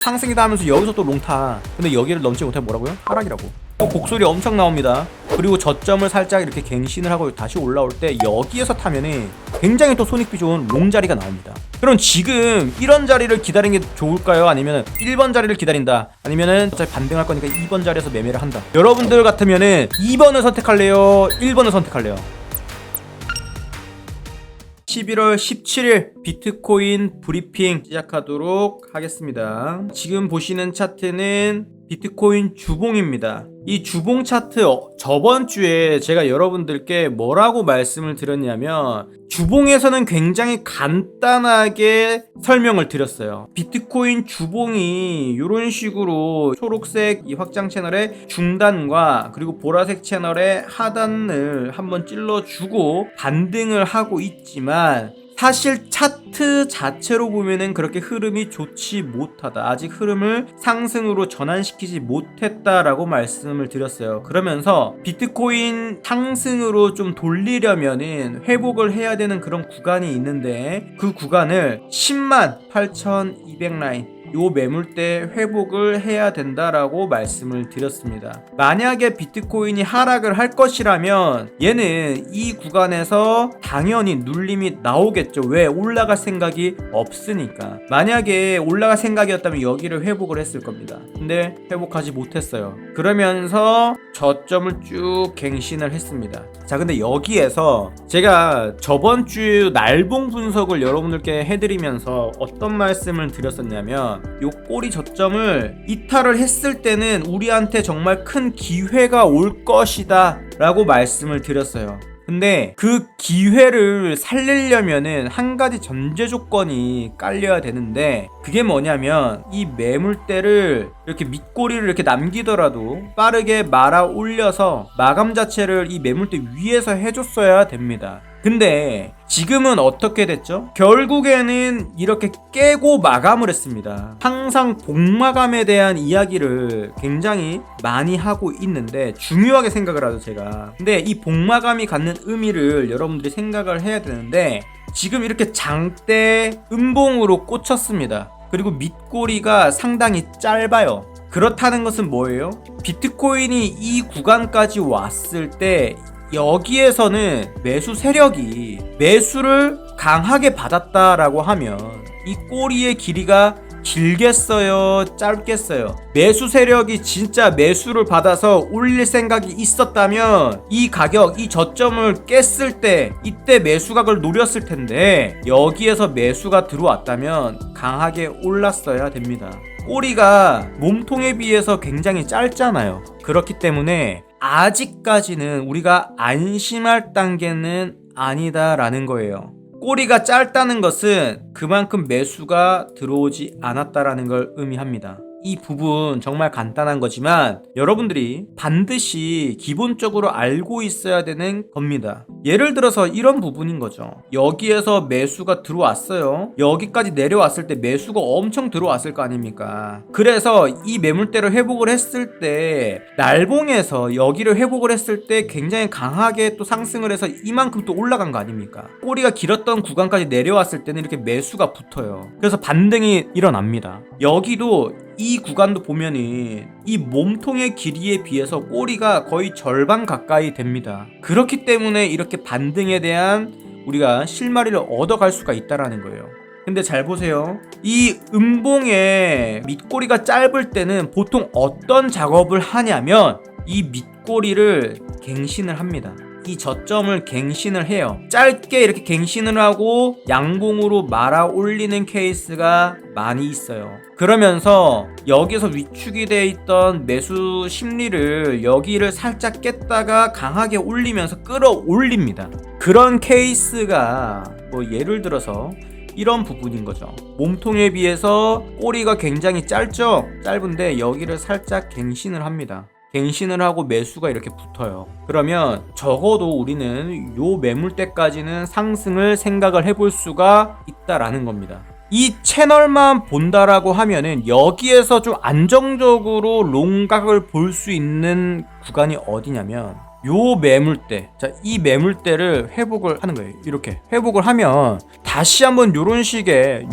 상승이다 하면서 여기서 또 롱타. 근데 여기를 넘지 못하면 뭐라고요? 하락이라고. 또 곡소리 엄청 나옵니다. 그리고 저점을 살짝 이렇게 갱신을 하고 다시 올라올 때 여기에서 타면은 굉장히 또 손익비 좋은 롱 자리가 나옵니다. 그럼 지금 이런 자리를 기다리는 게 좋을까요? 아니면은 1번 자리를 기다린다, 아니면은 어차피 반등할 거니까 2번 자리에서 매매를 한다. 여러분들 같으면은 2번을 선택할래요? 1번을 선택할래요? 11월 17일 비트코인 브리핑 시작하도록 하겠습니다. 지금 보시는 차트는 비트코인 주봉입니다. 이 주봉 차트 저번 주에 제가 여러분들께 뭐라고 말씀을 드렸냐면, 주봉에서는 굉장히 간단하게 설명을 드렸어요. 비트코인 주봉이 이런 식으로 초록색 이 확장 채널의 중단과 그리고 보라색 채널의 하단을 한번 찔러주고 반등을 하고 있지만, 사실 차트 자체로 보면은 그렇게 흐름이 좋지 못하다, 아직 흐름을 상승으로 전환시키지 못했다라고 말씀을 드렸어요. 그러면서 비트코인 상승으로 좀 돌리려면은 회복을 해야 되는 그런 구간이 있는데, 그 구간을 108,200 라인 요 매물대 회복을 해야 된다라고 말씀을 드렸습니다. 만약에 비트코인이 하락을 할 것이라면 얘는 이 구간에서 당연히 눌림이 나오겠죠. 왜? 올라갈 생각이 없으니까. 만약에 올라갈 생각이었다면 여기를 회복을 했을 겁니다. 근데 회복하지 못했어요. 그러면서 저점을 쭉 갱신을 했습니다. 자, 근데 여기에서 제가 저번 주 날봉 분석을 여러분들께 해드리면서 어떤 말씀을 드렸었냐면, 요 꼬리 저점을 이탈을 했을 때는 우리한테 정말 큰 기회가 올 것이다 라고 말씀을 드렸어요. 근데 그 기회를 살리려면은 한 가지 전제 조건이 깔려야 되는데, 그게 뭐냐면 이 매물대를 이렇게 밑꼬리를 이렇게 남기더라도 빠르게 말아 올려서 마감 자체를 이 매물대 위에서 해줬어야 됩니다. 근데 지금은 어떻게 됐죠? 결국에는 이렇게 깨고 마감을 했습니다. 항상 복마감에 대한 이야기를 굉장히 많이 하고 있는데, 중요하게 생각을 하죠 제가. 근데 이 복마감이 갖는 의미를 여러분들이 생각을 해야 되는데, 지금 이렇게 장대 음봉으로 꽂혔습니다. 그리고 밑꼬리가 상당히 짧아요. 그렇다는 것은 뭐예요? 비트코인이 이 구간까지 왔을 때 여기에서는 매수 세력이 매수를 강하게 받았다라고 하면 이 꼬리의 길이가 길겠어요? 짧겠어요? 매수 세력이 진짜 매수를 받아서 올릴 생각이 있었다면 이 가격, 이 저점을 깼을 때 이때 매수각을 노렸을 텐데, 여기에서 매수가 들어왔다면 강하게 올랐어야 됩니다. 꼬리가 몸통에 비해서 굉장히 짧잖아요. 그렇기 때문에 아직까지는 우리가 안심할 단계는 아니다라는 거예요. 꼬리가 짧다는 것은 그만큼 매수가 들어오지 않았다라는 걸 의미합니다. 이 부분 정말 간단한 거지만 여러분들이 반드시 기본적으로 알고 있어야 되는 겁니다. 예를 들어서 이런 부분인 거죠. 여기에서 매수가 들어왔어요. 여기까지 내려왔을 때 매수가 엄청 들어왔을 거 아닙니까? 그래서 이 매물대를 회복을 했을 때, 날봉에서 여기를 회복을 했을 때 굉장히 강하게 또 상승을 해서 이만큼 또 올라간 거 아닙니까? 꼬리가 길었던 구간까지 내려왔을 때는 이렇게 매수가 붙어요. 그래서 반등이 일어납니다. 여기도 이 구간도 보면은 이 몸통의 길이에 비해서 꼬리가 거의 절반 가까이 됩니다. 그렇기 때문에 이렇게 반등에 대한 우리가 실마리를 얻어갈 수가 있다라는 거예요. 근데 잘 보세요. 이 음봉의 밑꼬리가 짧을 때는 보통 어떤 작업을 하냐면 이 밑꼬리를 갱신을 합니다. 이 저점을 갱신을 해요. 짧게 이렇게 갱신을 하고 양봉으로 말아 올리는 케이스가 많이 있어요. 그러면서 여기서 위축이 돼 있던 매수 심리를 여기를 살짝 깼다가 강하게 올리면서 끌어올립니다. 그런 케이스가 뭐 예를 들어서 이런 부분인 거죠. 몸통에 비해서 꼬리가 굉장히 짧죠? 짧은데 여기를 살짝 갱신을 합니다. 갱신을 하고 매수가 이렇게 붙어요. 그러면 적어도 우리는 요 매물대까지는 상승을 생각을 해볼 수가 있다라는 겁니다. 이 채널만 본다라고 하면은 여기에서 좀 안정적으로 롱각을 볼 수 있는 구간이 어디냐면 요 매물대, 자, 이 매물대를 회복을 하는 거예요. 이렇게 회복을 하면 다시 한번 요런 식의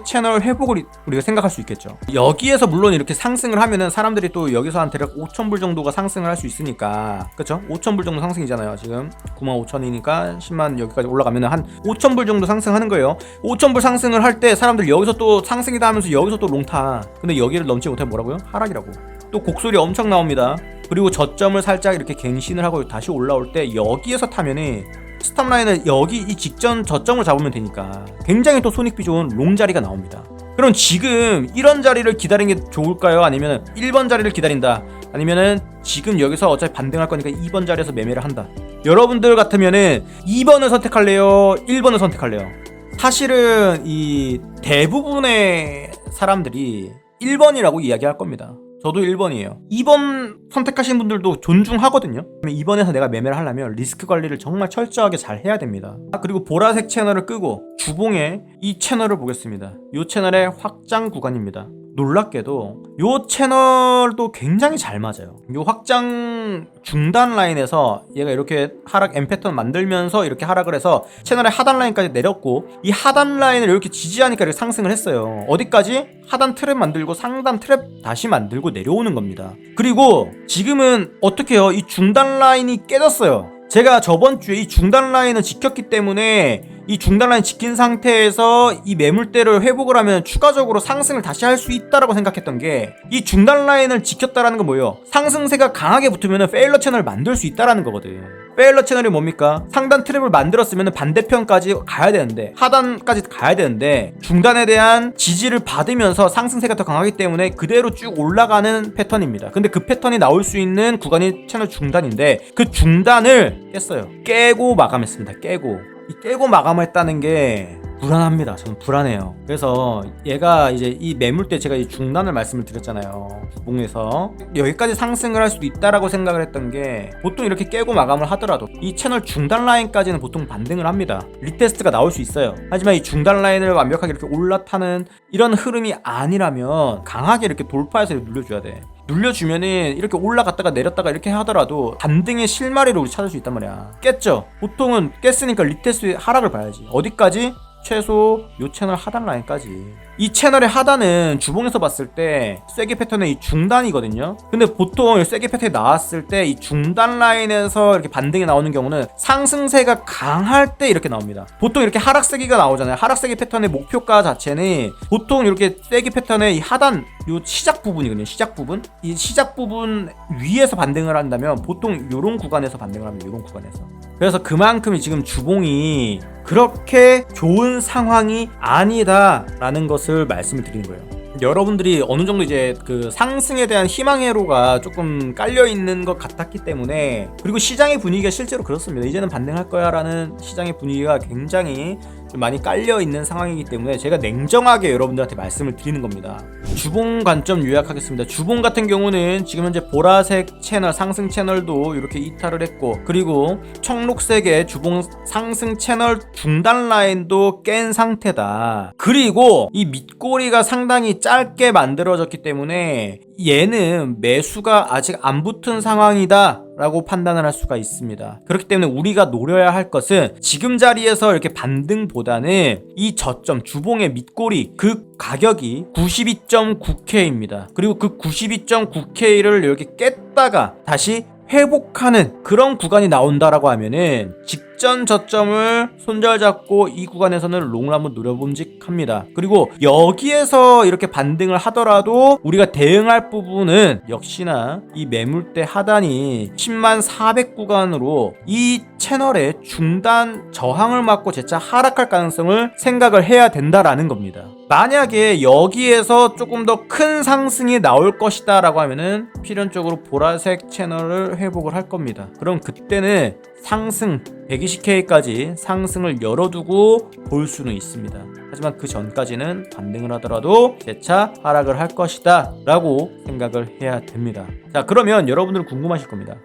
채널 회복을 우리가 생각할 수 있겠죠. 여기에서 물론 이렇게 상승을 하면은 사람들이 또 여기서 한 대략 5,000불 정도가 상승을 할 수 있으니까, 그쵸? 5,000불 정도 상승이잖아요. 지금 95,000이니까 10만 여기까지 올라가면은 한 5,000불 정도 상승하는 거예요. 5,000불 상승을 할 때 사람들 여기서 또 상승이다 하면서 여기서 또 롱타. 근데 여기를 넘지 못하면 뭐라고요? 하락이라고. 또 곡소리 엄청 나옵니다. 그리고 저점을 살짝 이렇게 갱신을 하고 다시 올라올 때 여기에서 타면은 스탑라인을 여기 이 직전 저점을 잡으면 되니까 굉장히 또 손익비 좋은 롱 자리가 나옵니다. 그럼 지금 이런 자리를 기다리는 게 좋을까요? 아니면 1번 자리를 기다린다? 아니면은 지금 여기서 어차피 반등할 거니까 2번 자리에서 매매를 한다? 여러분들 같으면은 2번을 선택할래요? 1번을 선택할래요? 사실은 이 대부분의 사람들이 1번이라고 이야기할 겁니다. 저도 1번이에요. 2번 선택하신 분들도 존중하거든요. 2번에서 내가 매매를 하려면 리스크 관리를 정말 철저하게 잘 해야 됩니다. 그리고 보라색 채널을 끄고 주봉에 이 채널을 보겠습니다. 이 채널의 확장 구간입니다. 놀랍게도 이 채널도 굉장히 잘 맞아요. 이 확장 중단 라인에서 얘가 이렇게 하락 M 패턴 만들면서 이렇게 하락을 해서 채널의 하단 라인까지 내렸고, 이 하단 라인을 이렇게 지지하니까 이렇게 상승을 했어요. 어디까지? 하단 트랩 만들고 상단 트랩 다시 만들고 내려오는 겁니다. 그리고 지금은 어떻게 해요? 이 중단 라인이 깨졌어요. 제가 저번 주에 이 중단 라인을 지켰기 때문에 이 중단 라인 지킨 상태에서 이 매물대를 회복을 하면 추가적으로 상승을 다시 할 수 있다라고 생각했던 게, 이 중단 라인을 지켰다라는 건 뭐예요? 상승세가 강하게 붙으면 페일러 채널을 만들 수 있다라는 거거든. 페일러 채널이 뭡니까? 상단 트랩을 만들었으면 반대편까지 가야 되는데, 하단까지 가야 되는데, 중단에 대한 지지를 받으면서 상승세가 더 강하기 때문에 그대로 쭉 올라가는 패턴입니다. 근데 그 패턴이 나올 수 있는 구간이 채널 중단인데, 그 중단을 깼어요. 깨고 마감했습니다. 깨고 마감했다는 게 불안합니다. 저는 불안해요. 그래서 얘가 이제 이 매물대, 제가 이 중단을 말씀을 드렸잖아요. 주봉에서 여기까지 상승을 할 수도 있다라고 생각을 했던 게, 보통 이렇게 깨고 마감을 하더라도 이 채널 중단 라인까지는 보통 반등을 합니다. 리테스트가 나올 수 있어요. 하지만 이 중단 라인을 완벽하게 이렇게 올라타는 이런 흐름이 아니라면 강하게 이렇게 돌파해서 눌려줘야 돼. 눌려주면은 이렇게 올라갔다가 내렸다가 이렇게 하더라도 반등의 실마리를 우리 찾을 수 있단 말이야. 깼죠? 보통은 깼으니까 리테스트 하락을 봐야지. 어디까지? 최소 요 채널 하단 라인까지. 이 채널의 하단은 주봉에서 봤을 때 쐐기 패턴의 이 중단이거든요. 근데 보통 쐐기 패턴이 나왔을 때 이 중단 라인에서 이렇게 반등이 나오는 경우는 상승세가 강할 때 이렇게 나옵니다. 보통 이렇게 하락세기가 나오잖아요. 하락세기 패턴의 목표가 자체는 보통 이렇게 쐐기 패턴의 이 하단, 요 시작 부분이거든요. 시작 부분. 이 시작 부분 위에서 반등을 한다면 보통 요런 구간에서 반등을 하면 요런 구간에서. 그래서 그만큼 지금 주봉이 그렇게 좋은 상황이 아니다라는 것을 말씀을 드리는 거예요. 여러분들이 어느 정도 이제 그 상승에 대한 희망회로가 조금 깔려 있는 것 같았기 때문에, 그리고 시장의 분위기가 실제로 그렇습니다. 이제는 반등할 거야 라는 시장의 분위기가 굉장히 좀 많이 깔려 있는 상황이기 때문에 제가 냉정하게 여러분들한테 말씀을 드리는 겁니다. 주봉 관점 요약하겠습니다. 주봉 같은 경우는 지금 현재 보라색 채널, 상승 채널도 이렇게 이탈을 했고, 그리고 청록색의 주봉 상승 채널 중단 라인도 깬 상태다. 그리고 이 밑꼬리가 상당히 짧게 만들어졌기 때문에 얘는 매수가 아직 안 붙은 상황이다 라고 판단을 할 수가 있습니다. 그렇기 때문에 우리가 노려야 할 것은 지금 자리에서 이렇게 반등보다는 이 저점, 주봉의 밑꼬리, 그 가격이 92.9K입니다. 그리고 그 92.9K를 이렇게 깼다가 다시 회복하는 그런 구간이 나온다라고 하면은 직전 저점을 손절잡고 이 구간에서는 롱을 한번 노려봄직합니다. 그리고 여기에서 이렇게 반등을 하더라도 우리가 대응할 부분은 역시나 이 매물대 하단이 10400 구간으로 이 채널의 중단 저항을 맞고 재차 하락할 가능성을 생각을 해야 된다라는 겁니다. 만약에 여기에서 조금 더 큰 상승이 나올 것이다 라고 하면은 필연적으로 보라색 채널을 회복을 할 겁니다. 그럼 그때는 상승 120K까지 상승을 열어두고 볼 수는 있습니다. 하지만 그 전까지는 반등을 하더라도 재차 하락을 할 것이다 라고 생각을 해야 됩니다. 자, 그러면 여러분들은 궁금하실 겁니다.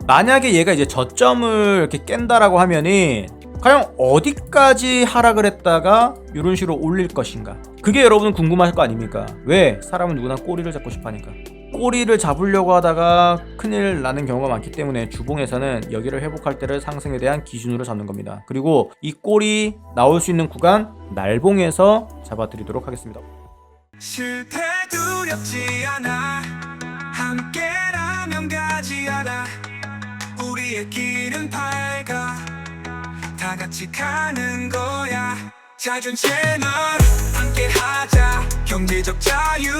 만약에 얘가 이제 저점을 이렇게 깬다라고 하면은 과연 어디까지 하락을 했다가 이런 식으로 올릴 것인가? 그게 여러분은 궁금하실 거 아닙니까? 왜? 사람은 누구나 꼬리를 잡고 싶어 하니까. 꼬리를 잡으려고 하다가 큰일 나는 경우가 많기 때문에 주봉에서는 여기를 회복할 때를 상승에 대한 기준으로 잡는 겁니다. 그리고 이 꼬리 나올 수 있는 구간 날봉에서 잡아드리도록 하겠습니다. 실패 두렵지 않아 함께라면 가지 않아 우리의 길은 밝아 다 같이 가는 거야 잦은 채널 함께하자 경제적 자유